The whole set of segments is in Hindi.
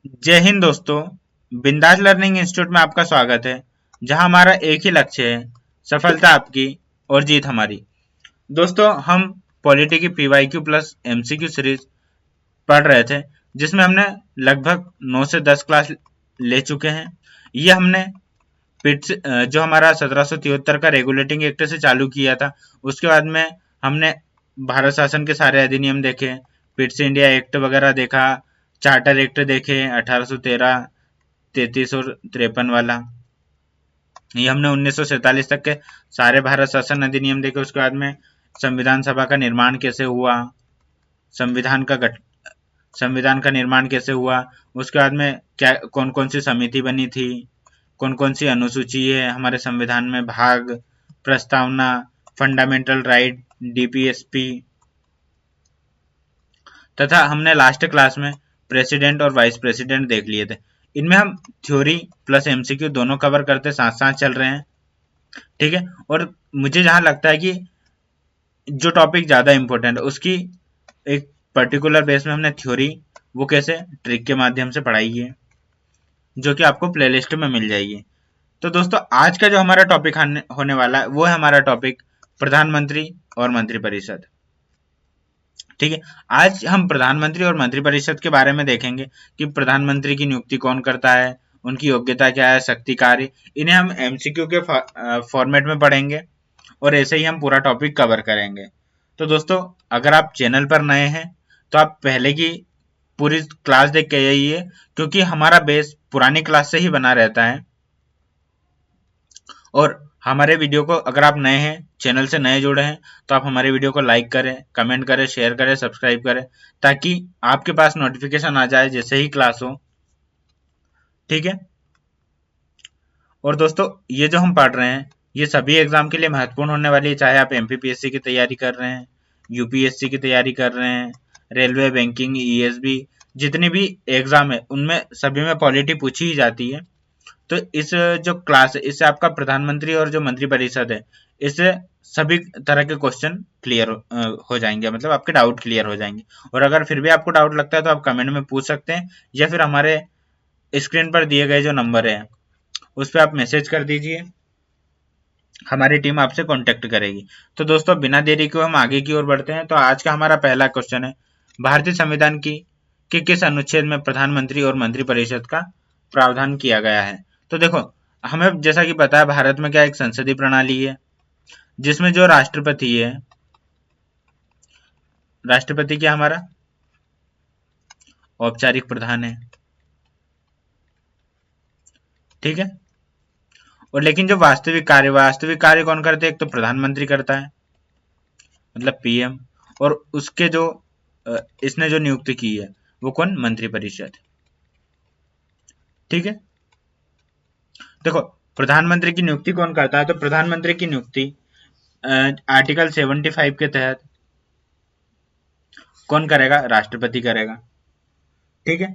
जय हिंद दोस्तों। बिंदास लर्निंग इंस्टीट्यूट में आपका स्वागत है, जहां हमारा एक ही लक्ष्य है, सफलता आपकी और जीत हमारी। दोस्तों, हम पॉलिटी की पीवाईक्यू प्लस एमसीक्यू सीरीज पढ़ रहे थे, जिसमें हमने लगभग 9 से 10 क्लास ले चुके हैं। ये हमने जो हमारा 1773 का रेगुलेटिंग एक्ट से चालू किया था। उसके बाद में हमने भारत शासन के सारे अधिनियम देखे, पिट्स इंडिया एक्ट वगैरह देखा, चार्टर एक्ट देखे 1813, 33 और 53 वाला। ये हमने 1947 तक के सारे भारत शासन अधिनियम देखे। उसके बाद में संविधान सभा का निर्माण कैसे हुआ, संविधान का गठ संविधान का निर्माण कैसे हुआ, उसके बाद में क्या कौन कौन सी समिति बनी थी, कौन कौन सी अनुसूची है हमारे संविधान में, भाग, प्रस्तावना, फंडामेंटल राइट, डीपीएसपी, तथा हमने लास्ट क्लास में प्रेसिडेंट और वाइस प्रेसिडेंट देख लिए थे। इनमें हम थ्योरी प्लस एमसीक्यू दोनों कवर करते साथ साथ चल रहे हैं, ठीक है। और मुझे जहां लगता है कि जो टॉपिक ज़्यादा इंपॉर्टेंट है उसकी एक पर्टिकुलर बेस में हमने थ्योरी वो कैसे ट्रिक के माध्यम से पढ़ाई है, जो कि आपको प्लेलिस्ट में मिल जाएगी। तो दोस्तों, आज का जो हमारा टॉपिक होने वाला है वो है हमारा टॉपिक प्रधानमंत्री और मंत्रिपरिषद, ठीक है। आज हम प्रधानमंत्री और मंत्रिपरिषद के बारे में देखेंगे कि प्रधानमंत्री की नियुक्ति कौन करता है, उनकी योग्यता क्या है, शक्ति कार्य, इन्हें हम एमसीक्यू के फॉर्मेट में पढ़ेंगे और ऐसे ही हम पूरा टॉपिक कवर करेंगे। तो दोस्तों, अगर आप चैनल पर नए हैं तो आप पहले की पूरी क्लास देख के आइए, क्योंकि हमारा बेस पुरानी क्लास से ही बना रहता है। और हमारे वीडियो को अगर आप नए हैं, चैनल से नए जुड़े हैं, तो आप हमारे वीडियो को लाइक करें, कमेंट करें, शेयर करें, सब्सक्राइब करें, ताकि आपके पास नोटिफिकेशन आ जाए जैसे ही क्लास हो, ठीक है। और दोस्तों, ये जो हम पढ़ रहे हैं ये सभी एग्जाम के लिए महत्वपूर्ण होने वाली है, चाहे आप एमपीपीएससी की तैयारी कर रहे हैं, यूपीएससी की तैयारी कर रहे हैं, रेलवे, बैंकिंग, ईएसबी, जितनी भी एग्जाम है उनमें सभी में पॉलिटी पूछी ही जाती है। तो इस जो क्लास है इससे आपका प्रधानमंत्री और जो मंत्रिपरिषद है इससे सभी तरह के क्वेश्चन क्लियर हो जाएंगे, मतलब आपके डाउट क्लियर हो जाएंगे। और अगर फिर भी आपको डाउट लगता है तो आप कमेंट में पूछ सकते हैं, या फिर हमारे स्क्रीन पर दिए गए जो नंबर है उस पर आप मैसेज कर दीजिए, हमारी टीम आपसे कांटेक्ट करेगी। तो दोस्तों, बिना देरी के हम आगे की ओर बढ़ते हैं। तो आज का हमारा पहला क्वेश्चन है, भारतीय संविधान की के किस अनुच्छेद में प्रधानमंत्री और मंत्रिपरिषद का प्रावधान किया गया है। तो देखो, हमें जैसा कि पता है भारत में क्या एक संसदीय प्रणाली है, जिसमें जो राष्ट्रपति है, राष्ट्रपति क्या हमारा औपचारिक प्रधान है, ठीक है। और लेकिन जो वास्तविक कार्य कौन करते हैं, एक तो प्रधानमंत्री करता है, मतलब पीएम, और उसके जो इसने जो नियुक्ति की है वो कौन, मंत्रिपरिषद, ठीक है। देखो, प्रधानमंत्री की नियुक्ति कौन करता है, तो प्रधानमंत्री की नियुक्ति आर्टिकल 75 के तहत कौन करेगा, राष्ट्रपति करेगा, ठीक है।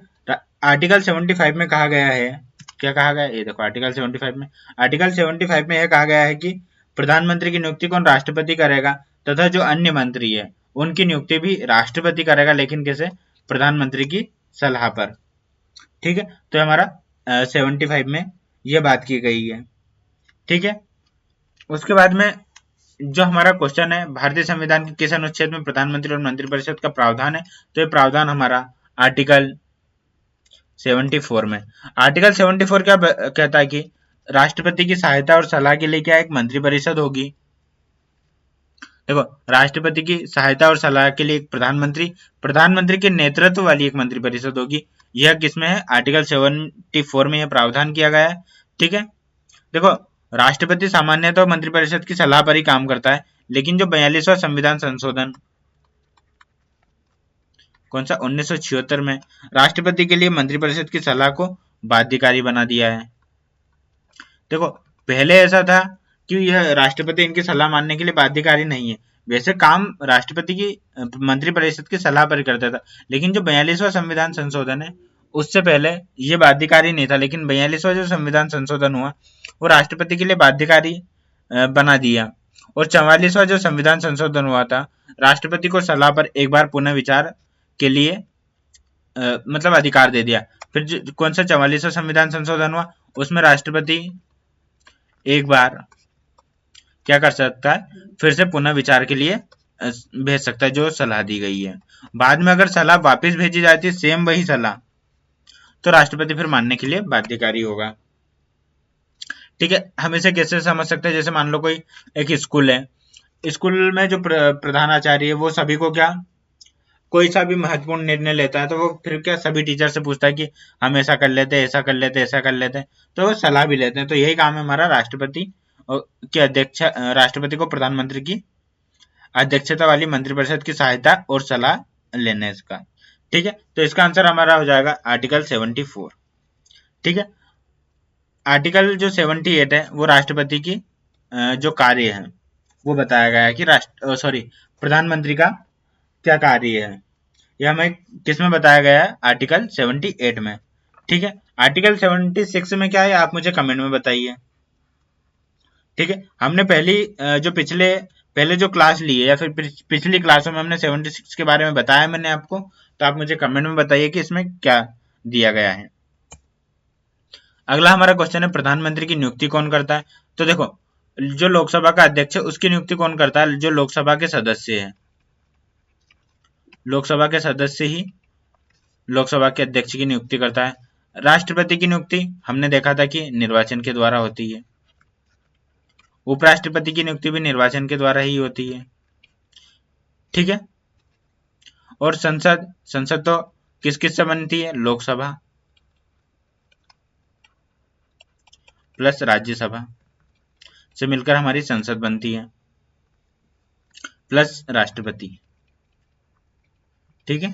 आर्टिकल 75 में कहा गया है, क्या कहा गया है, ये देखो आर्टिकल 75 में यह कहा गया है कि प्रधानमंत्री की नियुक्ति कौन, राष्ट्रपति करेगा, तथा जो अन्य मंत्री है उनकी नियुक्ति भी राष्ट्रपति करेगा, लेकिन कैसे, प्रधानमंत्री की सलाह पर, ठीक है। तो हमारा 75 में यह बात की गई है, ठीक है। उसके बाद में जो हमारा क्वेश्चन है, भारतीय संविधान के किस अनुच्छेद में प्रधानमंत्री और मंत्रिपरिषद का प्रावधान है, तो ये प्रावधान हमारा आर्टिकल 74 में। आर्टिकल 74 क्या कहता है कि राष्ट्रपति की सहायता और सलाह के लिए क्या एक मंत्रिपरिषद होगी। देखो, राष्ट्रपति की सहायता और सलाह के लिए एक प्रधानमंत्री के नेतृत्व वाली एक मंत्रिपरिषद होगी। यह किसमें है, आर्टिकल 74 में यह प्रावधान किया गया है, ठीक है। देखो, राष्ट्रपति सामान्यतः मंत्रिपरिषद की सलाह पर ही काम करता है, लेकिन जो 42वां संविधान संशोधन कौन सा, 1976 में राष्ट्रपति के लिए मंत्रिपरिषद की सलाह को बाध्यकारी बना दिया है। देखो, पहले ऐसा था कि यह राष्ट्रपति इनकी सलाह मानने के लिए बाध्यकारी नहीं है, वैसे काम राष्ट्रपति की मंत्रिपरिषद की सलाह पर करता था, लेकिन जो 42वां संविधान संशोधन है उससे पहले ये बाध्यकारी नहीं था, लेकिन 42वां जो संविधान संशोधन हुआ वो राष्ट्रपति के लिए बाध्यकारी बना दिया। और 44वां जो संविधान संशोधन हुआ था, राष्ट्रपति को सलाह पर एक बार पुनः विचार के लिए मतलब अधिकार दे दिया। फिर कौन सा 44वां संविधान संशोधन हुआ, उसमें राष्ट्रपति एक बार क्या कर सकता है, फिर से पुनः विचार के लिए भेज सकता है जो सलाह दी गई है। बाद में अगर सलाह वापस भेजी जाती है, सेम वही सलाह, तो राष्ट्रपति फिर मानने के लिए बाध्यकारी होगा। ठीक है, हम इसे कैसे समझ सकते हैं, जैसे मान लो कोई एक स्कूल है, स्कूल में जो प्रधानाचार्य है वो सभी को क्या, कोई सा भी महत्वपूर्ण निर्णय लेता है तो वो फिर क्या सभी टीचर से पूछता है कि हम ऐसा कर लेते, ऐसा कर लेते, ऐसा कर लेते, तो वो सलाह भी लेते हैं। तो यही काम है हमारा राष्ट्रपति के अध्यक्ष, राष्ट्रपति को प्रधानमंत्री की अध्यक्षता वाली मंत्रिपरिषद की सहायता और सलाह लेने इसका। ठीक है, तो इसका आंसर हमारा हो जाएगा आर्टिकल 74। ठीक है, आर्टिकल जो 78 है वो राष्ट्रपति की जो कार्य है वो बताया गया है कि प्रधानमंत्री का क्या कार्य है, यह हमें किस में बताया गया है, आर्टिकल 78 में। ठीक है, आर्टिकल 76 में क्या है आप मुझे कमेंट में बताइए। ठीक है, हमने जो पहले जो क्लास ली है या फिर पिछली क्लासों में हमने 76 के बारे में बताया मैंने आपको, तो आप मुझे कमेंट में बताइए कि इसमें क्या दिया गया है। अगला हमारा क्वेश्चन है प्रधानमंत्री की नियुक्ति कौन करता है। तो देखो, जो लोकसभा का अध्यक्ष है उसकी नियुक्ति कौन करता है, जो लोकसभा के सदस्य है, लोकसभा के सदस्य ही लोकसभा के अध्यक्ष की नियुक्ति करता है। राष्ट्रपति की नियुक्ति हमने देखा था कि निर्वाचन के द्वारा होती है। उपराष्ट्रपति की नियुक्ति भी निर्वाचन के द्वारा ही होती है। ठीक है, और संसद तो किस किस से बनती है, लोकसभा प्लस राज्यसभा से मिलकर हमारी संसद बनती है, प्लस राष्ट्रपति। ठीक है,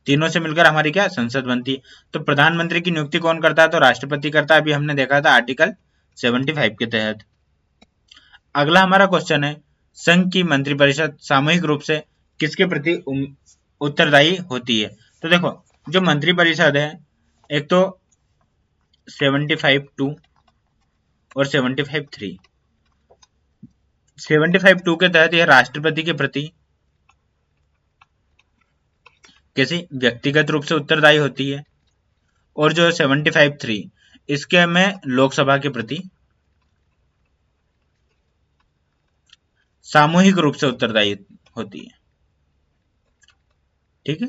तीनों से मिलकर हमारी क्या संसद बनती है। तो प्रधानमंत्री की नियुक्ति कौन करता है, तो राष्ट्रपति करता है, अभी हमने देखा था आर्टिकल 75 के तहत। अगला हमारा क्वेश्चन है संघ की मंत्रिपरिषद सामूहिक रूप से किसके प्रति उत्तरदायी होती है। तो देखो, जो मंत्रिपरिषद है, एक तो 75(2) और 75(3). 75(2) के तहत यह राष्ट्रपति के प्रति किसी व्यक्तिगत रूप से उत्तरदायी होती है, और जो 75(3) इसके में लोकसभा के प्रति सामूहिक रूप से उत्तरदायी होती है। ठीक है,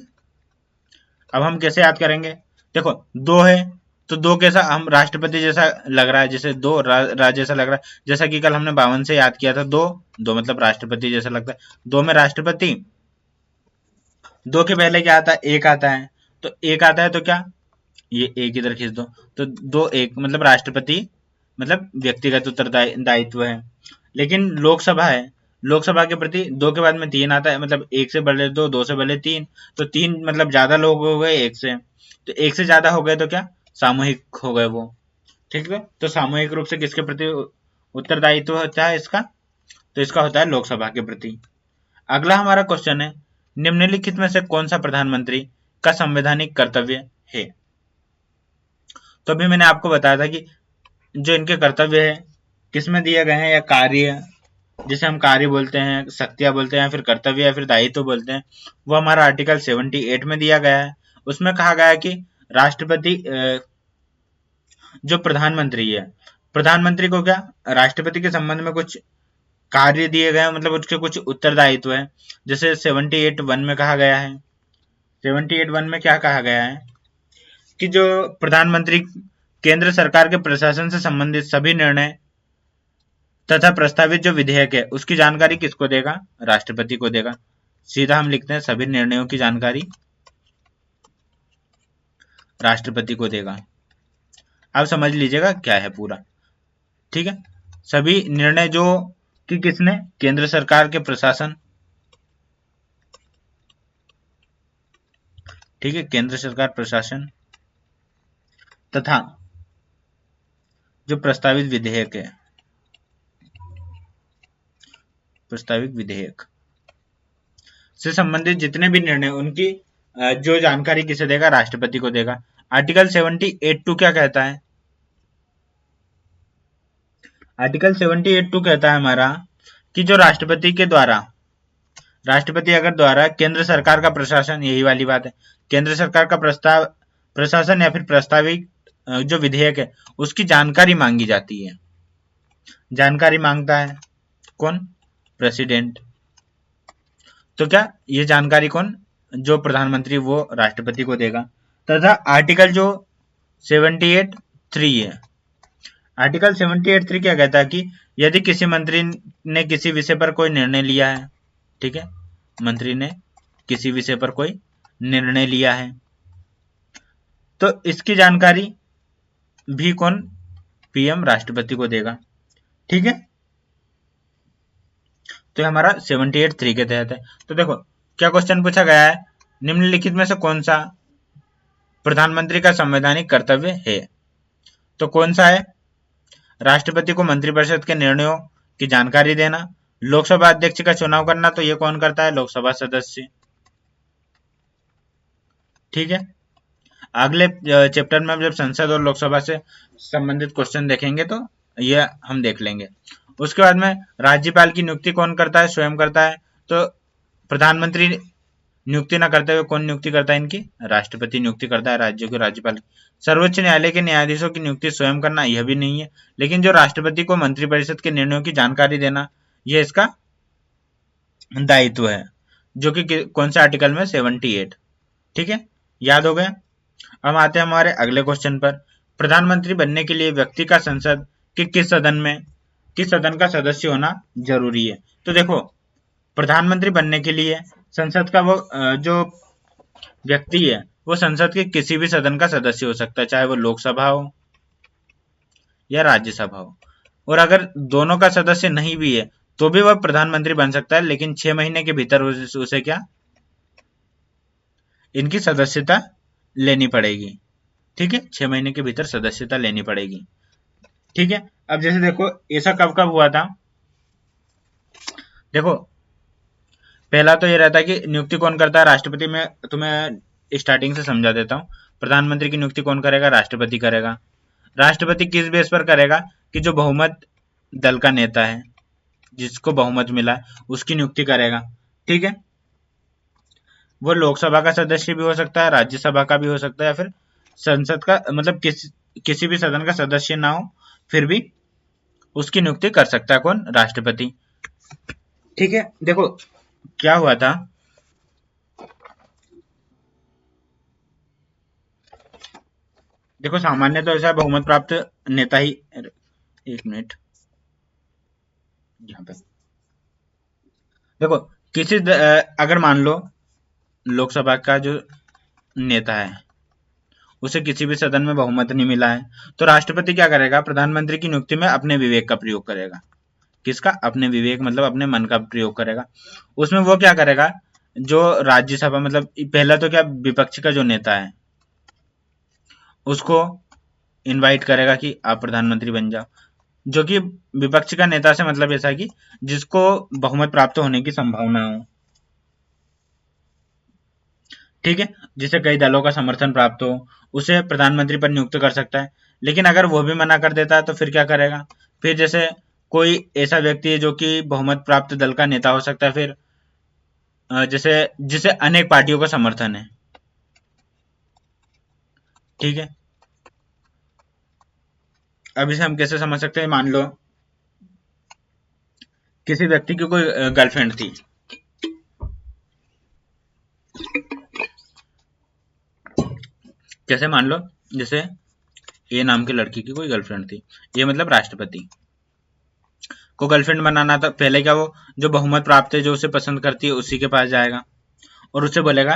अब हम कैसे याद करेंगे, देखो दो है तो दो कैसा, हम राष्ट्रपति जैसा लग रहा है, जैसे दो राज जैसा लग रहा है, जैसा कि कल हमने 52 से याद किया था, दो दो मतलब राष्ट्रपति जैसा लगता है। दो में राष्ट्रपति, दो के पहले क्या आता है, एक आता है, तो एक आता है तो क्या, ये एक इधर खींच दो, तो दो एक मतलब राष्ट्रपति मतलब व्यक्तिगत उत्तरदायित्व है। लेकिन लोकसभा है, लोकसभा के प्रति दो के बाद में तीन आता है, मतलब एक से बढ़े दो, दो से बढ़े तीन, तो तीन मतलब ज्यादा लोग हो गए एक से, तो एक से ज्यादा हो गए तो क्या सामूहिक हो गए वो। ठीक है, तो सामूहिक रूप से किसके प्रति उत्तरदायित्व होता है इसका, तो इसका होता है लोकसभा के प्रति। अगला हमारा क्वेश्चन है निम्नलिखित में से कौन सा प्रधानमंत्री का संवैधानिक कर्तव्य है। तो अभी मैंने आपको बताया था कि जो इनके कर्तव्य है किसमें दिए गए हैं, या कार्य, जिसे हम कार्य बोलते हैं, शक्तियां बोलते हैं, फिर कर्तव्य या फिर दायित्व बोलते हैं, वो हमारा आर्टिकल 78 में दिया गया है। उसमें कहा गया है कि राष्ट्रपति जो प्रधानमंत्री है, प्रधानमंत्री को क्या राष्ट्रपति के संबंध में कुछ कार्य दिए गए हैं, मतलब उसके कुछ उत्तरदायित्व है। जैसे 78(1) में कहा गया है, 78(1) में क्या कहा गया है कि जो प्रधानमंत्री केंद्र सरकार के प्रशासन से संबंधित सभी निर्णय तथा प्रस्तावित जो विधेयक है उसकी जानकारी किसको देगा, राष्ट्रपति को देगा। सीधा हम लिखते हैं सभी निर्णयों की जानकारी राष्ट्रपति को देगा। आप समझ लीजिएगा क्या है पूरा। ठीक है, सभी निर्णय जो कि किसने, केंद्र सरकार के प्रशासन, ठीक है, केंद्र सरकार प्रशासन तथा जो प्रस्तावित विधेयक है, प्रस्तावित विधेयक से संबंधित जितने भी निर्णय, उनकी जो जानकारी किसे देगा, राष्ट्रपति को देगा। आर्टिकल 78(2) क्या कहता है, आर्टिकल 78(2) कहता है हमारा कि जो राष्ट्रपति के द्वारा, राष्ट्रपति अगर द्वारा केंद्र सरकार का प्रशासन, यही वाली बात है, केंद्र सरकार का प्रस्ताव प्रशासन या फिर प्रस्तावित जो विधेयक है उसकी जानकारी मांगी जाती है। जानकारी मांगता है कौन? प्रेसिडेंट। तो क्या ये जानकारी कौन? जो प्रधानमंत्री वो राष्ट्रपति को देगा। तथा आर्टिकल जो 78(3) है, आर्टिकल 78(3) क्या कहता है कि यदि किसी मंत्री ने किसी विषय पर कोई निर्णय लिया है, ठीक है, मंत्री ने किसी विषय पर कोई निर्णय लिया है, तो इसकी जानकारी भी कौन? पीएम राष्ट्रपति को देगा। ठीक है, तो हमारा 78(3) के तहत है। तो देखो क्या क्वेश्चन पूछा गया है, निम्नलिखित में से कौन सा प्रधानमंत्री का संवैधानिक कर्तव्य है? तो कौन सा है? राष्ट्रपति को मंत्रिपरिषद के निर्णयों की जानकारी देना, लोकसभा अध्यक्ष का चुनाव करना, तो ये कौन करता है? लोकसभा सदस्य। ठीक है, अगले चैप्टर में जब संसद और लोकसभा से संबंधित क्वेश्चन देखेंगे तो ये हम देख लेंगे। उसके बाद में राज्यपाल की नियुक्ति कौन करता है? स्वयं करता है। तो प्रधानमंत्री नियुक्ति न करते हुए कौन नियुक्ति करता है इनकी? राष्ट्रपति नियुक्ति करता है राज्यों के राज्यपाल। सर्वोच्च न्यायालय के न्यायाधीशों की नियुक्ति स्वयं करना यह भी नहीं है, लेकिन जो राष्ट्रपति को मंत्रिपरिषद के निर्णयों की जानकारी देना यह इसका दायित्व है, जो कि कौन से आर्टिकल में? 78। ठीक है, याद हो गया। अब आते हैं हमारे अगले क्वेश्चन पर। प्रधानमंत्री बनने के लिए व्यक्ति का संसद के किस सदन का सदस्य होना जरूरी है? तो देखो प्रधानमंत्री बनने के लिए संसद का वो जो व्यक्ति है वो संसद के किसी भी सदन का सदस्य हो सकता है, चाहे वो लोकसभा हो या राज्यसभा हो। और अगर दोनों का सदस्य नहीं भी है तो भी वह प्रधानमंत्री बन सकता है, लेकिन 6 महीने के भीतर उसे क्या? इनकी सदस्यता लेनी पड़ेगी। ठीक है, 6 महीने के भीतर सदस्यता लेनी पड़ेगी। ठीक है, अब जैसे देखो ऐसा कब कब हुआ था। देखो पहला तो ये रहता है कि नियुक्ति कौन करता है? राष्ट्रपति। में तुम्हें स्टार्टिंग से समझा देता हूँ। प्रधानमंत्री की नियुक्ति कौन करेगा? राष्ट्रपति करेगा। राष्ट्रपति किस बेस पर करेगा? कि जो बहुमत दल का नेता है, जिसको बहुमत मिला है, उसकी नियुक्ति करेगा। ठीक है, वो लोकसभा का सदस्य भी हो सकता है, राज्यसभा का भी हो सकता है, या फिर संसद का, मतलब किसी भी सदन का सदस्य ना हो फिर भी उसकी नियुक्ति कर सकता है कौन? राष्ट्रपति। ठीक है, देखो क्या हुआ था। देखो सामान्य तो ऐसा बहुमत प्राप्त नेता ही, एक मिनट यहाँ पे देखो अगर मान लो लोकसभा का जो नेता है उसे किसी भी सदन में बहुमत नहीं मिला है, तो राष्ट्रपति क्या करेगा? प्रधानमंत्री की नियुक्ति में अपने विवेक का प्रयोग करेगा। किसका? अपने विवेक, मतलब अपने मन का प्रयोग करेगा। उसमें वो क्या करेगा? जो राज्यसभा, मतलब पहला तो क्या, विपक्ष का जो नेता है उसको इनवाइट करेगा कि आप प्रधानमंत्री बन जाओ। जो कि विपक्ष का नेता से मतलब ऐसा कि जिसको बहुमत प्राप्त होने की संभावना हो। ठीक है, जिसे कई दलों का समर्थन प्राप्त हो, उसे प्रधानमंत्री पर नियुक्त कर सकता है। लेकिन अगर वो भी मना कर देता है तो फिर क्या करेगा? फिर जैसे कोई ऐसा व्यक्ति है जो कि बहुमत प्राप्त दल का नेता हो सकता है, फिर जैसे जिसे अनेक पार्टियों का समर्थन है। ठीक है, अब इसे हम कैसे समझ सकते हैं? मान लो किसी व्यक्ति की कोई गर्लफ्रेंड थी। जैसे मान लो जैसे ए नाम की लड़की की कोई गर्लफ्रेंड थी, ये मतलब राष्ट्रपति को गर्लफ्रेंड बनाना था। पहले क्या, वो जो बहुमत प्राप्त है, जो उसे पसंद करती है, उसी के पास जाएगा और उससे बोलेगा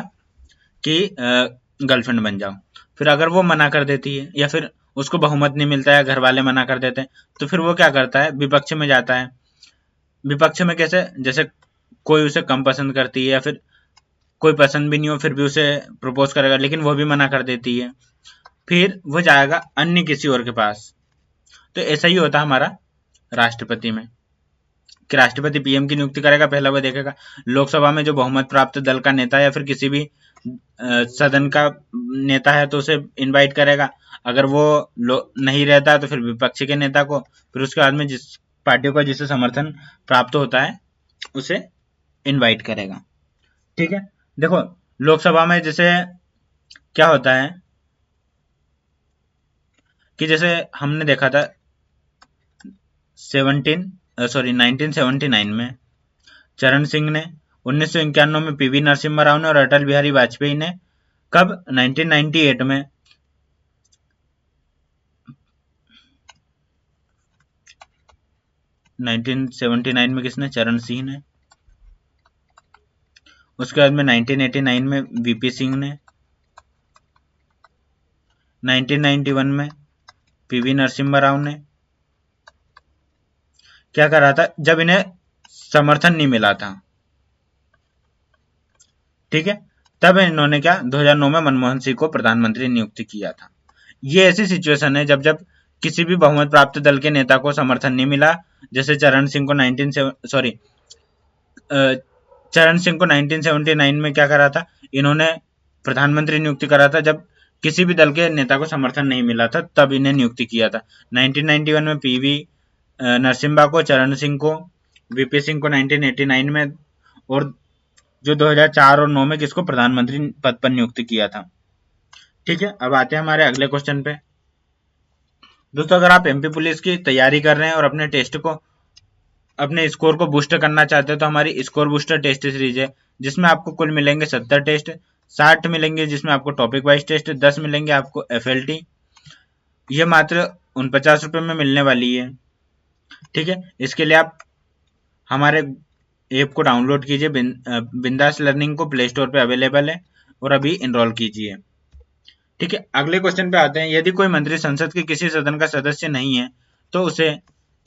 कि गर्लफ्रेंड बन जाओ। फिर अगर वो मना कर देती है या फिर उसको बहुमत नहीं मिलता है, घर वाले मना कर देते हैं, तो फिर वो क्या करता है? विपक्ष में जाता है। विपक्ष में कैसे? जैसे कोई उसे कम पसंद करती है या फिर कोई पसंद भी नहीं हो फिर भी उसे प्रपोज करेगा, लेकिन वो भी मना कर देती है, फिर वो जाएगा अन्य किसी और के पास। तो ऐसा ही होता है हमारा राष्ट्रपति में कि राष्ट्रपति पीएम की नियुक्ति करेगा। पहला वो देखेगा लोकसभा में जो बहुमत प्राप्त दल का नेता है या फिर किसी भी सदन का नेता है तो उसे इनवाइट करेगा। अगर वो नहीं रहता है तो फिर विपक्ष के नेता को, फिर उसके बाद में जिस पार्टी को जिसे समर्थन प्राप्त होता है उसे इनवाइट करेगा। ठीक है, देखो लोकसभा में जैसे क्या होता है कि जैसे हमने देखा था 1979 में चरण सिंह ने, 1991 में पीवी नरसिम्हा राव ने और अटल बिहारी वाजपेयी ने, कब 1998 में 1979 में किसने, चरण सिंह ने। उसके बाद में 1989 में वीपी सिंह ने, 1991 में पीवी नरसिम्हा राव ने। क्या कर रहा था, जब इन्हें समर्थन नहीं मिला था, ठीक है, तब इन्होंने क्या 2009 में मनमोहन सिंह को प्रधानमंत्री नियुक्त किया था। ये ऐसी सिचुएशन है जब जब किसी भी बहुमत प्राप्त दल के नेता को समर्थन नहीं मिला, जैसे चरण सिंह को 1979 में क्या करा था, इन्होंने प्रधानमंत्री नियुक्ति करा था। जब किसी भी दल के नेता को समर्थन नहीं मिला था तब इन्हें नियुक्ति किया था। 1991 में पीवी नरसिम्हा को, चरण सिंह को, वीपी सिंह को 1989 में, और जो 2004 और 9 में किसको प्रधानमंत्री पद पर नियुक्त किया था। ठीक है, अब आते हैं हमारे अगले क्वेश्चन पे। दोस्तों, अगर आप एमपी पुलिस की तैयारी कर रहे हैं और अपने टेस्ट को, अपने स्कोर को बूस्ट करना चाहते हैं, तो हमारी स्कोर बूस्टर टेस्ट सीरीज है, जिसमें आपको कुल मिलेंगे 70 टेस्ट, 60 मिलेंगे जिसमें आपको टॉपिक वाइज टेस्ट, 10 मिलेंगे आपको FLT। ये मात्र 49 रुपये में मिलने वाली है। ठीक है, इसके लिए आप हमारे ऐप को डाउनलोड कीजिए, बिंदास लर्निंग को प्ले स्टोर पे अवेलेबल है, और अभी इनरोल कीजिए। ठीक है, अगले क्वेश्चन पे आते हैं। यदि कोई मंत्री संसद के किसी सदन का सदस्य नहीं है तो उसे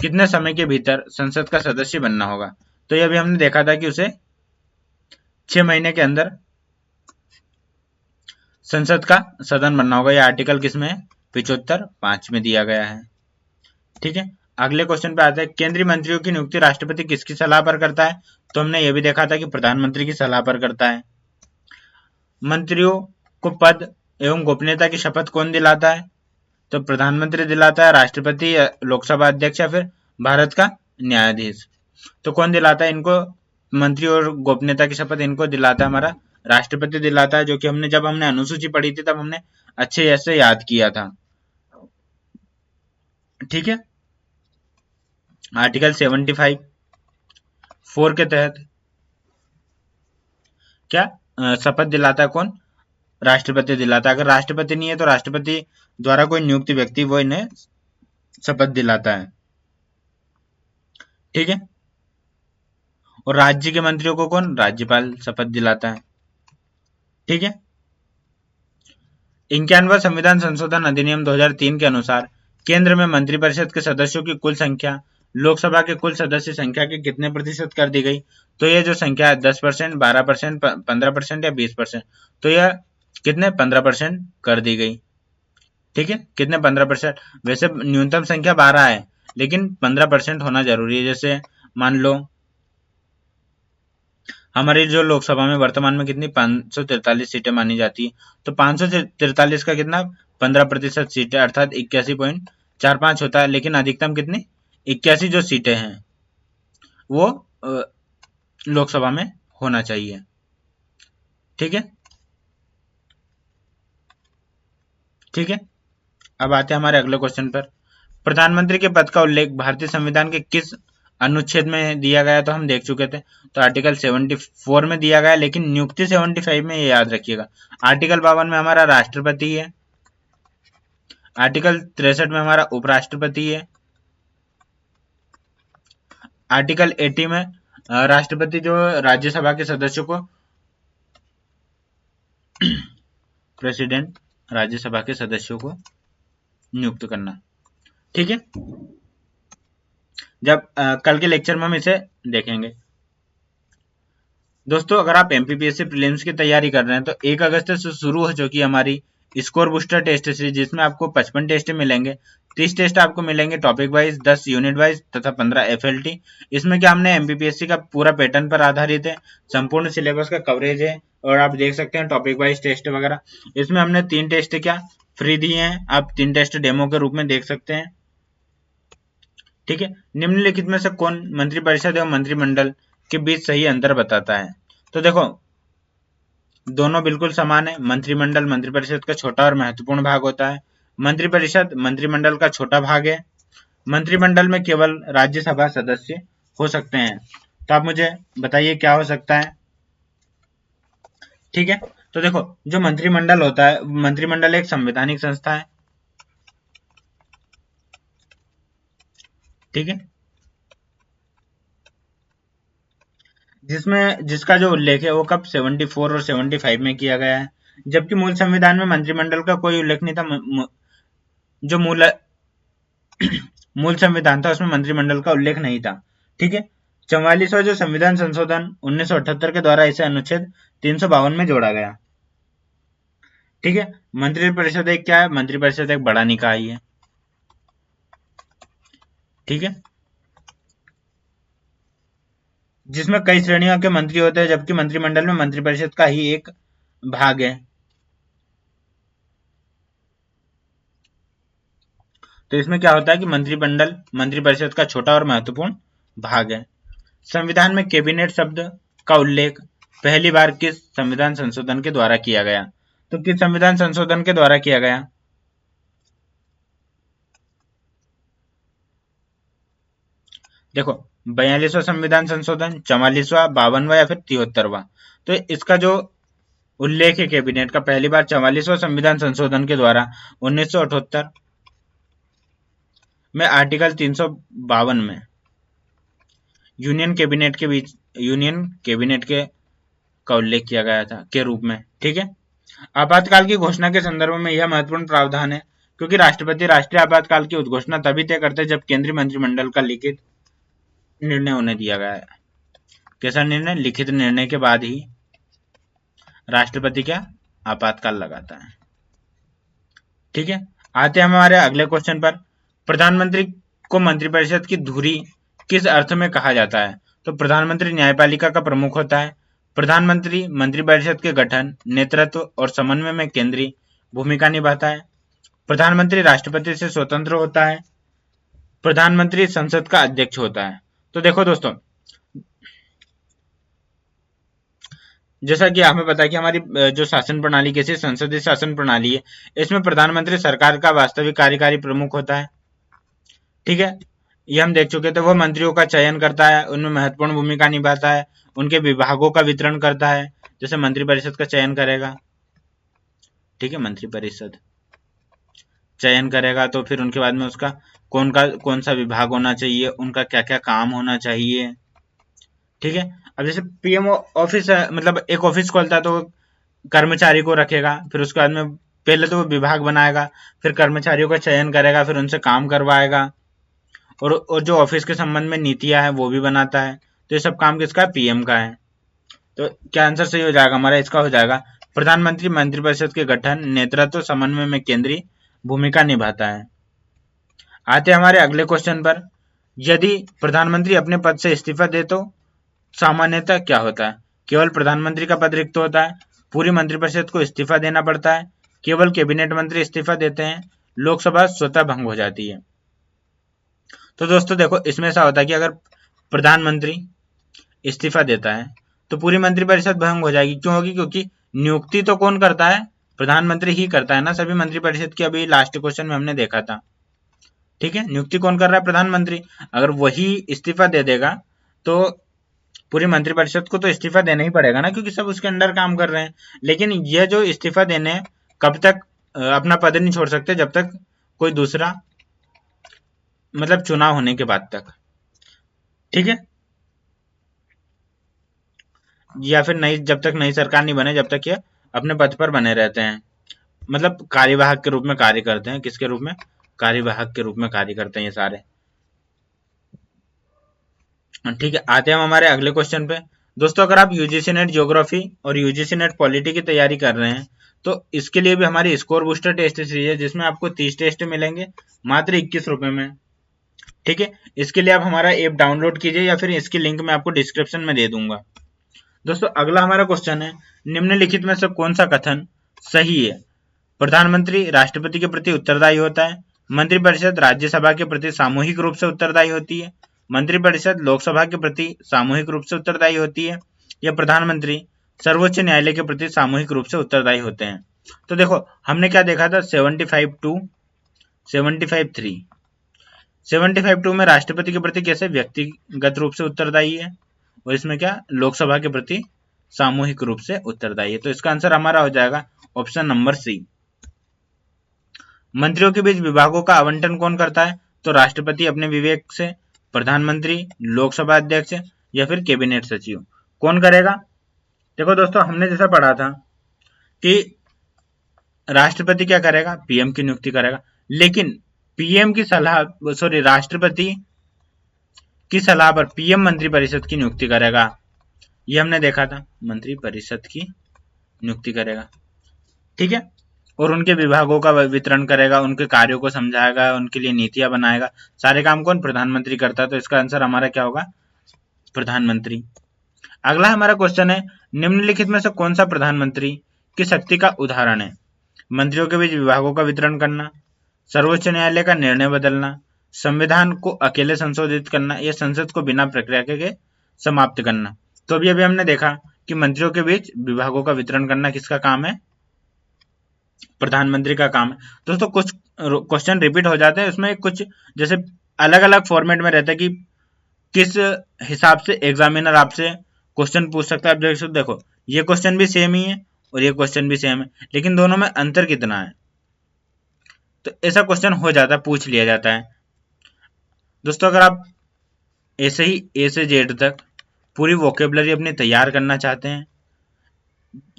कितने समय के भीतर संसद का सदस्य बनना होगा। तो ये अभी हमने देखा था कि उसे 6 महीने के अंदर संसद का सदन बनना होगा। यह आर्टिकल किसमें है, 75(5) में दिया गया है। ठीक है, अगले क्वेश्चन पे आते हैं। केंद्रीय मंत्रियों की नियुक्ति राष्ट्रपति किसकी सलाह पर करता है। तो हमने ये भी देखा था कि प्रधानमंत्री की सलाह पर करता है। मंत्रियों को पद एवं गोपनीयता की शपथ कौन दिलाता है। तो प्रधानमंत्री दिलाता है, राष्ट्रपति, लोकसभा अध्यक्ष, या फिर भारत का न्यायाधीश। तो कौन दिलाता है इनको, मंत्री और गोपनीयता की शपथ इनको दिलाता है हमारा राष्ट्रपति दिलाता है, जो कि हमने जब हमने अनुसूची पढ़ी थी तब हमने अच्छे से याद किया था। ठीक है, आर्टिकल 75(4) के तहत क्या शपथ दिलाता है कौन, राष्ट्रपति दिलाता है। अगर राष्ट्रपति नहीं है तो राष्ट्रपति द्वारा कोई नियुक्त व्यक्ति वो इन्हें शपथ दिलाता है। ठीक है, और राज्य के मंत्रियों को कौन, राज्यपाल शपथ दिलाता है। ठीक है, 51वां संविधान संशोधन अधिनियम 2003 के अनुसार केंद्र में मंत्रिपरिषद के सदस्यों की कुल संख्या लोकसभा के कुल सदस्य संख्या के कितने प्रतिशत कर दी गई। तो ये जो संख्या है 10%, 12%, 15% या 20%, तो यह कितने 15% कर दी गई। ठीक है, कितने 15%। वैसे न्यूनतम संख्या 12 है, लेकिन 15% होना जरूरी है। जैसे मान लो हमारी जो लोकसभा में वर्तमान में कितनी 543 सीटें मानी जाती है, तो 543 का कितना 15% सीटें, अर्थात 81.45 होता है। लेकिन अधिकतम कितनी 81 जो सीटें हैं वो लोकसभा में होना चाहिए। ठीक है, ठीक है, अब आते हैं हमारे अगले क्वेश्चन पर। प्रधानमंत्री के पद का उल्लेख भारतीय संविधान के किस अनुच्छेद में दिया गया, तो हम देख चुके थे। तो आर्टिकल 74 में दिया गया, लेकिन नियुक्ति 75 में, ये याद रखिएगा। आर्टिकल 52 में हमारा राष्ट्रपति है, आर्टिकल 63 में हमारा उपराष्ट्रपति है, आर्टिकल 80 में राष्ट्रपति जो राज्यसभा के सदस्यों को प्रेसिडेंट राज्यसभा के सदस्यों को नियुक्त करना। ठीक है, जब कल के लेक्चर में हम इसे देखेंगे। दोस्तों, अगर आप एमपीपीएससी प्रीलिम्स की तैयारी कर रहे हैं तो 1 अगस्त से शुरू हो चुकी है हमारी स्कोर बूस्टर टेस्ट सीरीज, जिसमें आपको 55 टेस्ट मिलेंगे। 30 टेस्ट आपको मिलेंगे टॉपिक वाइज, 10 यूनिट वाइज तथा 15 FLT। इसमें क्या हमने एमपीपीएससी का पूरा पैटर्न पर आधारित है, संपूर्ण सिलेबस का कवरेज है, और आप देख सकते हैं टॉपिक वाइज टेस्ट वगैरह। इसमें हमने 3 टेस्ट क्या फ्री दिए हैं, आप 3 टेस्ट डेमो के रूप में देख सकते हैं। ठीक है, निम्नलिखित में से कौन मंत्रिपरिषद एवं मंत्रिमंडल के बीच सही अंतर बताता है। तो देखो, दोनों बिल्कुल समान है। मंत्रिमंडल मंत्रिपरिषद का छोटा और महत्वपूर्ण भाग होता है। मंत्रिपरिषद मंत्रिमंडल का छोटा भाग है। मंत्रिमंडल में केवल राज्यसभा सदस्य हो सकते हैं। तो आप मुझे बताइए क्या हो सकता है। ठीक है, तो देखो जो मंत्रिमंडल होता है, मंत्रिमंडल एक संवैधानिक संस्था है। ठीक है, जिसका जो उल्लेख है वो कब 74 और 75 में किया गया है, जबकि मूल संविधान में मंत्रिमंडल का कोई उल्लेख नहीं था। जो मूल संविधान था उसमें मंत्रिमंडल का उल्लेख नहीं था। ठीक है, 44वां जो संविधान संशोधन 1978 के द्वारा इसे अनुच्छेद 352 में जोड़ा गया। ठीक है, मंत्रिपरिषद एक क्या है, मंत्रिपरिषद एक बड़ा निकाय है। ठीक है, जिसमें कई श्रेणियों के मंत्री होते हैं, जबकि मंत्रिमंडल में मंत्रिपरिषद का ही एक भाग है। तो इसमें क्या होता है कि मंत्रिमंडल मंत्रिपरिषद का छोटा और महत्वपूर्ण भाग है। संविधान में कैबिनेट शब्द का उल्लेख पहली बार किस संविधान संशोधन के द्वारा किया गया? तो किस संविधान संशोधन के द्वारा किया गया? देखो 42वां संविधान संशोधन, 44वां, 52वां या फिर 73वां। तो इसका जो उल्लेख है कैबिनेट का पहली बार 44वां संविधान संशोधन के द्वारा 1978 में आर्टिकल 352 में यूनियन कैबिनेट के का उल्लेख किया गया था के रूप में। ठीक है, आपातकाल की घोषणा के संदर्भ में यह महत्वपूर्ण प्रावधान है, क्योंकि राष्ट्रपति राष्ट्रीय आपातकाल की उद्घोषणा तभी तय करते हैं जब केंद्रीय मंत्रिमंडल का लिखित निर्णय होने दिया गया है। कैसा निर्णय? लिखित निर्णय के बाद ही राष्ट्रपति क्या आपातकाल लगाता है। ठीक है, आते हैं हमारे अगले क्वेश्चन पर। प्रधानमंत्री को मंत्रिपरिषद की धुरी किस अर्थ में कहा जाता है? तो प्रधानमंत्री न्यायपालिका का प्रमुख होता है। प्रधानमंत्री मंत्रिपरिषद के गठन, नेतृत्व और समन्वय में केंद्रीय भूमिका निभाता है। प्रधानमंत्री राष्ट्रपति से स्वतंत्र होता है। प्रधानमंत्री संसद का अध्यक्ष होता है। तो देखो दोस्तों, जैसा कि हमें पता है कि हमारी जो शासन प्रणाली कैसी संसदीय शासन प्रणाली है, इसमें प्रधानमंत्री सरकार का वास्तविक कार्यकारी प्रमुख होता है। ठीक है, ये हम देख चुके थे। वो मंत्रियों का चयन करता है, उनमें महत्वपूर्ण भूमिका निभाता है, उनके विभागों का वितरण करता है, जैसे मंत्रिपरिषद का चयन करेगा। ठीक है, मंत्रिपरिषद चयन करेगा तो फिर उनके बाद में उसका कौन सा विभाग होना चाहिए, उनका क्या क्या काम होना चाहिए। ठीक है, अब जैसे पीएमओ ऑफिस है, मतलब एक ऑफिस खोलता है तो कर्मचारी को रखेगा, फिर उसके बाद में पहले तो वो विभाग बनाएगा, फिर कर्मचारियों का चयन करेगा, फिर उनसे काम करवाएगा, और जो ऑफिस के संबंध में नीतियां हैं वो भी बनाता है। तो ये सब काम किसका? पीएम का है। तो क्या आंसर सही हो जाएगा हमारा? इसका हो जाएगा प्रधानमंत्री मंत्रिपरिषद के गठन, नेतृत्व, समन्वय में केंद्रीय भूमिका निभाता है। आते हमारे अगले क्वेश्चन पर। यदि प्रधानमंत्री अपने पद से इस्तीफा दे तो सामान्यतः क्या होता है? केवल प्रधानमंत्री का पद रिक्त होता है, पूरी मंत्रिपरिषद को इस्तीफा देना पड़ता है, केवल कैबिनेट मंत्री इस्तीफा देते हैं, लोकसभा स्वतः भंग हो जाती है। तो दोस्तों देखो, इसमें ऐसा होता है कि अगर प्रधानमंत्री इस्तीफा देता है तो पूरी मंत्रिपरिषद भंग हो जाएगी। क्यों होगी? क्योंकि नियुक्ति तो कौन करता है? प्रधानमंत्री ही करता है ना सभी मंत्रिपरिषद की। अभी लास्ट क्वेश्चन में हमने देखा था। ठीक है, नियुक्ति कौन कर रहा है? प्रधानमंत्री। अगर वही इस्तीफा दे देगा तो पूरी मंत्रिपरिषद को तो इस्तीफा देना ही पड़ेगा ना, क्योंकि सब उसके अंडर काम कर रहे हैं। लेकिन ये जो इस्तीफा देने कब तक अपना पद नहीं छोड़ सकते? जब तक कोई दूसरा, मतलब चुनाव होने के बाद तक। ठीक है, या फिर जब तक नई सरकार नहीं बने, जब तक ये अपने पद पर बने रहते हैं, मतलब कार्यवाहक के रूप में कार्य करते हैं। किसके रूप में? कार्यवाहक के रूप में कार्य करते हैं ये सारे। ठीक है, आते हैं हम हमारे अगले क्वेश्चन पे। दोस्तों अगर आप यूजीसी नेट ज्योग्राफी और यूजीसी नेट पॉलिटी की तैयारी कर रहे हैं तो इसके लिए भी हमारी स्कोर बूस्टर टेस्ट सीरीज है, जिसमें आपको 30 टेस्ट मिलेंगे मात्र 21 रुपए में। ठीक है, इसके लिए आप हमारा ऐप डाउनलोड कीजिए, या फिर इसकी लिंक मैं आपको डिस्क्रिप्शन में दे दूंगा। दोस्तों अगला हमारा क्वेश्चन है, निम्नलिखित में से कौन सा कथन सही है? प्रधानमंत्री राष्ट्रपति के प्रति उत्तरदायी होता है, मंत्रिपरिषद राज्यसभा के प्रति सामूहिक रूप से उत्तरदायी होती है, मंत्रिपरिषद लोकसभा के प्रति सामूहिक रूप से उत्तरदायी होती है, या प्रधानमंत्री सर्वोच्च न्यायालय के प्रति सामूहिक रूप से उत्तरदायी होते हैं। तो देखो हमने क्या देखा था, 75 टू 75(3). 75(2) में राष्ट्रपति के प्रति कैसे व्यक्तिगत रूप से उत्तरदायी है, और इसमें क्या लोकसभा के प्रति सामूहिक रूप से उत्तरदायी है। तो इसका आंसर हमारा हो जाएगा ऑप्शन नंबर सी। मंत्रियों के बीच विभागों का आवंटन कौन करता है, तो राष्ट्रपति अपने विवेक से, प्रधानमंत्री, लोकसभा अध्यक्ष या फिर कैबिनेट सचिव, कौन करेगा। देखो दोस्तों, हमने जैसा पढ़ा था कि राष्ट्रपति क्या करेगा, पीएम की नियुक्ति करेगा, लेकिन पीएम की सलाह राष्ट्रपति की सलाह पर पीएम मंत्रिपरिषद की नियुक्ति करेगा। ये हमने देखा था, मंत्रिपरिषद की नियुक्ति करेगा, ठीक है, और उनके विभागों का वितरण करेगा, उनके कार्यों को समझाएगा, उनके लिए नीतियां बनाएगा। सारे काम कौन, प्रधानमंत्री करता है। तो इसका आंसर हमारा क्या होगा, प्रधानमंत्री। अगला हमारा क्वेश्चन है, निम्नलिखित में से कौन सा प्रधानमंत्री की शक्ति का उदाहरण है। मंत्रियों के बीच विभागों का वितरण करना, सर्वोच्च न्यायालय का निर्णय बदलना, संविधान को अकेले संशोधित करना, या संसद को बिना प्रक्रिया के समाप्त करना। तो अभी हमने देखा कि मंत्रियों के बीच विभागों का वितरण करना किसका काम है, प्रधानमंत्री का काम है। दोस्तों कुछ क्वेश्चन रिपीट हो जाते हैं, उसमें कुछ जैसे अलग अलग फॉर्मेट में रहता है कि किस हिसाब से एग्जामिनर आपसे क्वेश्चन पूछ सकता है। आप देखो ये क्वेश्चन भी सेम ही है और ये क्वेश्चन भी सेम है, लेकिन दोनों में अंतर कितना है। तो ऐसा क्वेश्चन हो जाता है, पूछ लिया जाता है। दोस्तों अगर आप ऐसे ही ए से जेड तक पूरी वोकेबलरी अपनी तैयार करना चाहते हैं,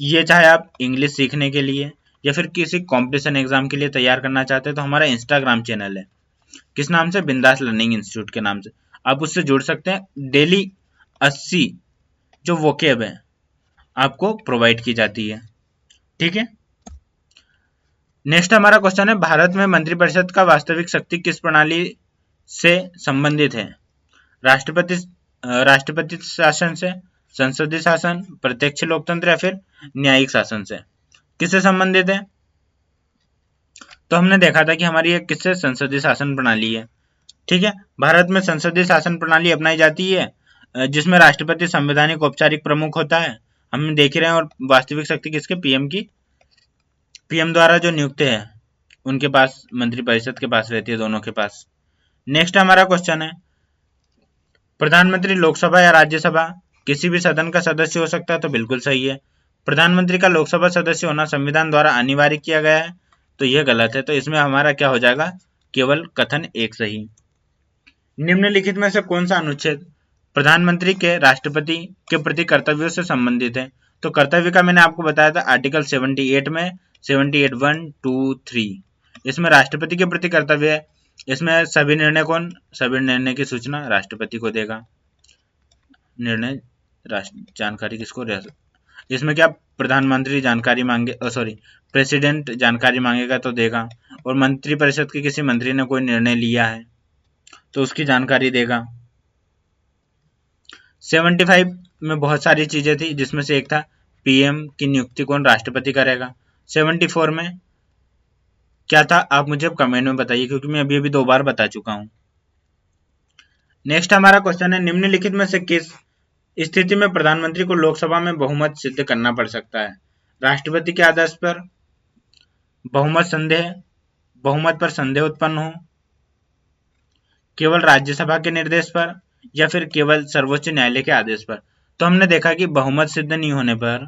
ये चाहे आप इंग्लिश सीखने के लिए या फिर किसी कंपटीशन एग्जाम के लिए तैयार करना चाहते हैं, तो हमारा इंस्टाग्राम चैनल है, किस नाम से, बिंदास लर्निंग इंस्टीट्यूट के नाम से। आप उससे जुड़ सकते हैं। डेली 80 जो वोकेब है आपको प्रोवाइड की जाती है, ठीक है। नेक्स्ट हमारा क्वेश्चन है, भारत में मंत्रिपरिषद का वास्तविक शक्ति किस प्रणाली से संबंधित है। राष्ट्रपति शासन से, संसदीय शासन, प्रत्यक्ष लोकतंत्र या फिर न्यायिक शासन से, किससे संबंधित है। तो हमने देखा था कि हमारी एक किससे, संसदीय शासन प्रणाली है, ठीक है। भारत में संसदीय शासन प्रणाली अपनाई जाती है, जिसमें राष्ट्रपति संवैधानिक औपचारिक प्रमुख होता है, हम देख रहे हैं। और वास्तविक शक्ति किसके, पीएम की, पीएम द्वारा जो नियुक्त है उनके पास, मंत्रिपरिषद के पास रहती है, दोनों के पास। नेक्स्ट हमारा क्वेश्चन है, प्रधानमंत्री लोकसभा या राज्यसभा किसी भी सदन का सदस्य हो सकता है। तो बिल्कुल सही है, प्रधानमंत्री का लोकसभा सदस्य होना संविधान द्वारा अनिवार्य किया गया है। तो यह गलत है, तो इसमें हमारा क्या हो जाएगा, केवल कथन एक सही। निम्नलिखित में से कौन सा अनुच्छेद प्रधानमंत्री के राष्ट्रपति के प्रति कर्तव्यों से संबंधित है। तो कर्तव्य का मैंने आपको बताया था आर्टिकल 78 में, 78 1, 2, 3, इसमें राष्ट्रपति के प्रति कर्तव्य है। इसमें सभी निर्णय की सूचना राष्ट्रपति को देगा। निर्णय जानकारी किसको, इसमें क्या, प्रधानमंत्री जानकारी मांगे, प्रेसिडेंट जानकारी मांगेगा तो देगा, और मंत्रिपरिषद के किसी मंत्री ने कोई निर्णय लिया है तो उसकी जानकारी देगा। 75 में बहुत सारी चीजें थी, जिसमें से एक था पीएम की नियुक्ति कौन, राष्ट्रपति करेगा। 74 में क्या था, आप मुझे कमेंट में बताइए, क्योंकि मैं अभी 2 बार बता चुका हूं। नेक्स्ट हमारा क्वेश्चन है, निम्नलिखित में से किस स्थिति में प्रधानमंत्री को लोकसभा में बहुमत सिद्ध करना पड़ सकता है। राष्ट्रपति के आदेश पर, बहुमत पर संदेह उत्पन्न हो, केवल राज्यसभा के निर्देश पर, या फिर केवल सर्वोच्च न्यायालय के आदेश पर। तो हमने देखा कि बहुमत सिद्ध नहीं होने पर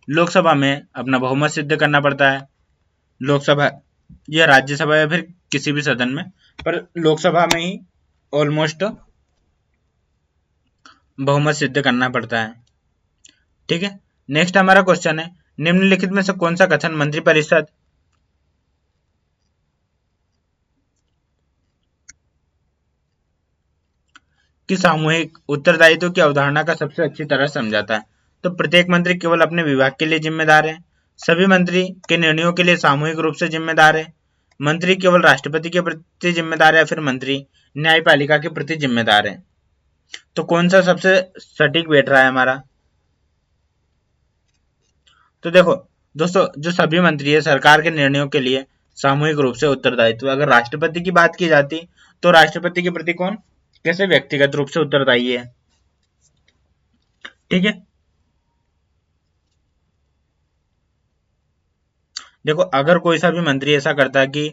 लोकसभा में अपना बहुमत सिद्ध करना पड़ता है। लोकसभा या राज्यसभा या फिर किसी भी सदन में, पर लोकसभा में ही ऑलमोस्ट बहुमत सिद्ध करना पड़ता है, ठीक है। नेक्स्ट हमारा क्वेश्चन है, निम्नलिखित में से कौन सा कथन मंत्रिपरिषद की सामूहिक उत्तरदायित्व की अवधारणा का सबसे अच्छी तरह समझाता है। तो प्रत्येक मंत्री केवल अपने विभाग के लिए जिम्मेदार है, सभी मंत्री के निर्णयों के लिए सामूहिक रूप से जिम्मेदार है, मंत्री केवल राष्ट्रपति के प्रति जिम्मेदार है, या फिर मंत्री न्यायपालिका के प्रति जिम्मेदार है। तो कौन सा सबसे सटीक बैठ रहा है हमारा। तो देखो दोस्तों, जो सभी मंत्री है सरकार के निर्णयों के लिए सामूहिक रूप से उत्तरदायित्व। अगर राष्ट्रपति की बात की जाती तो राष्ट्रपति के प्रति कौन, कैसे व्यक्तिगत रूप से उत्तरदायी है, ठीक है। देखो अगर कोई सा भी मंत्री ऐसा करता है कि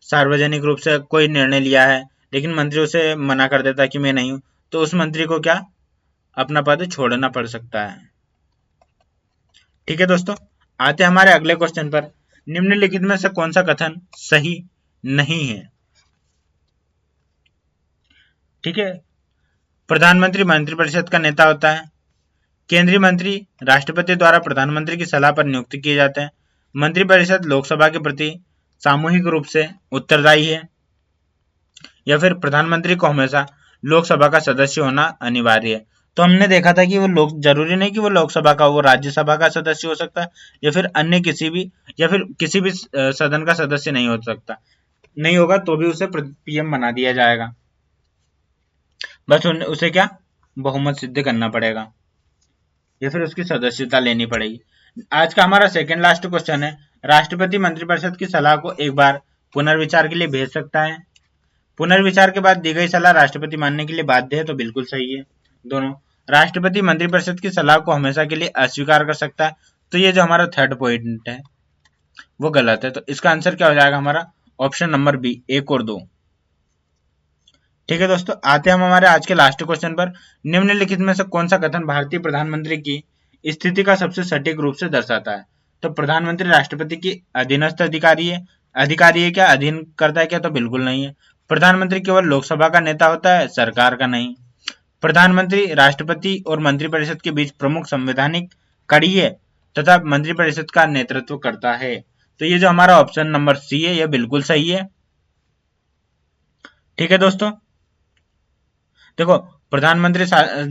सार्वजनिक रूप से कोई निर्णय लिया है लेकिन मंत्री उसे मना कर देता है कि मैं नहीं हूं, तो उस मंत्री को क्या अपना पद छोड़ना पड़ सकता है। ठीक है दोस्तों, आते हैं हमारे अगले क्वेश्चन पर। निम्नलिखित में से कौन सा कथन सही नहीं है? ठीक है, प्रधानमंत्री मंत्रिपरिषद का नेता होता है। केंद्रीय मंत्री राष्ट्रपति द्वारा प्रधानमंत्री की सलाह पर नियुक्त किए जाते हैं। मंत्रिपरिषद लोकसभा के प्रति सामूहिक रूप से उत्तरदायी है। या फिर प्रधानमंत्री को हमेशा लोकसभा का सदस्य होना अनिवार्य है। तो हमने देखा था कि वो लोग जरूरी नहीं कि वो लोकसभा का, वो राज्यसभा का सदस्य हो सकता है या फिर अन्य किसी भी सदन का सदस्य नहीं हो सकता, नहीं होगा तो भी उसे पीएम बना दिया जाएगा। बस उसे क्या बहुमत सिद्ध करना पड़ेगा या फिर उसकी सदस्यता लेनी पड़ेगी। आज का हमारा सेकंड लास्ट क्वेश्चन है, राष्ट्रपति मंत्रिपरिषद की सलाह को एक बार पुनर्विचार के लिए भेज सकता है? पुनर्विचार के बाद दी गई सलाह राष्ट्रपति मानने के लिए बाध्य है, तो बिल्कुल सही है दोनों। राष्ट्रपति मंत्रिपरिषद की सलाह को हमेशा के लिए अस्वीकार कर सकता है, तो ये जो हमारा थर्ड पॉइंट है वो गलत है। तो इसका आंसर क्या हो जाएगा हमारा? ऑप्शन नंबर बी, 1 और 2। ठीक है दोस्तों, आते हैं हम हमारे आज के लास्ट क्वेश्चन पर। निम्नलिखित में से कौन सा कथन भारतीय प्रधानमंत्री की स्थिति का सबसे सटीक रूप से दर्शाता है? तो प्रधानमंत्री राष्ट्रपति की अधीनस्थ अधिकारी है क्या, अधीन करता है क्या? तो बिल्कुल नहीं है। प्रधानमंत्री केवल लोकसभा का नेता होता है, सरकार का नहीं। प्रधानमंत्री राष्ट्रपति और मंत्रिपरिषद के बीच प्रमुख संवैधानिक कड़ी है तथा मंत्रिपरिषद का नेतृत्व करता है। तो ये जो हमारा ऑप्शन नंबर सी है, यह बिल्कुल सही है। ठीक है दोस्तों, देखो, प्रधानमंत्री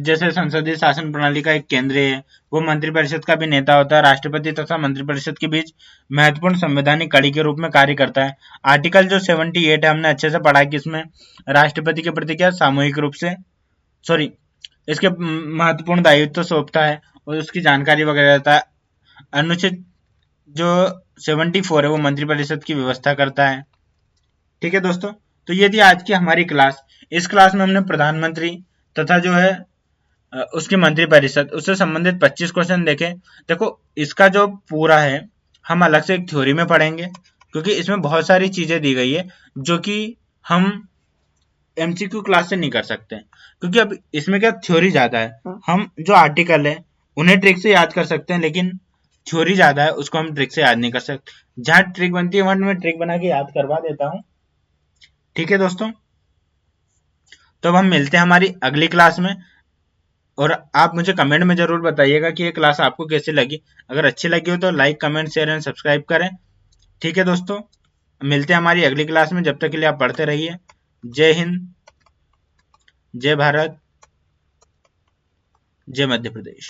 जैसे संसदीय शासन प्रणाली का एक केंद्र है, वो मंत्रिपरिषद का भी नेता होता है। राष्ट्रपति तथा मंत्रिपरिषद के बीच महत्वपूर्ण संवैधानिक कड़ी के रूप में कार्य करता है। आर्टिकल जो 78 है, हमने अच्छे से पढ़ा कि इसमें राष्ट्रपति के प्रति क्या सामूहिक रूप से इसके महत्वपूर्ण दायित्व सौंपता है और उसकी जानकारी वगैरह रहता है। अनुच्छेद जो 74 है वो मंत्रिपरिषद की व्यवस्था करता है। ठीक है दोस्तों, तो ये थी आज की हमारी क्लास। इस क्लास में हमने प्रधानमंत्री तथा जो है उसकी मंत्रिपरिषद, उससे संबंधित 25 क्वेश्चन देखे। देखो, इसका जो पूरा है हम अलग से एक थ्योरी में पढ़ेंगे, क्योंकि इसमें बहुत सारी चीजें दी गई है जो कि हम एमसीक्यू क्लास से नहीं कर सकते, क्योंकि अब इसमें क्या थ्योरी ज्यादा है। हम जो आर्टिकल है उन्हें ट्रिक से याद कर सकते हैं, लेकिन थ्योरी ज्यादा है, उसको हम ट्रिक से याद नहीं कर सकते। जहां ट्रिक बनती है वहां मैं ट्रिक बना के याद करवा देता हूँ। ठीक है दोस्तों, तो अब हम मिलते हैं हमारी अगली क्लास में, और आप मुझे कमेंट में जरूर बताइएगा कि ये क्लास आपको कैसी लगी। अगर अच्छी लगी हो तो like, comment, share and subscribe करें। ठीक है दोस्तों, मिलते हैं हमारी अगली क्लास में। जब तक के लिए आप पढ़ते रहिए। जय हिंद, जय भारत, जय मध्य प्रदेश।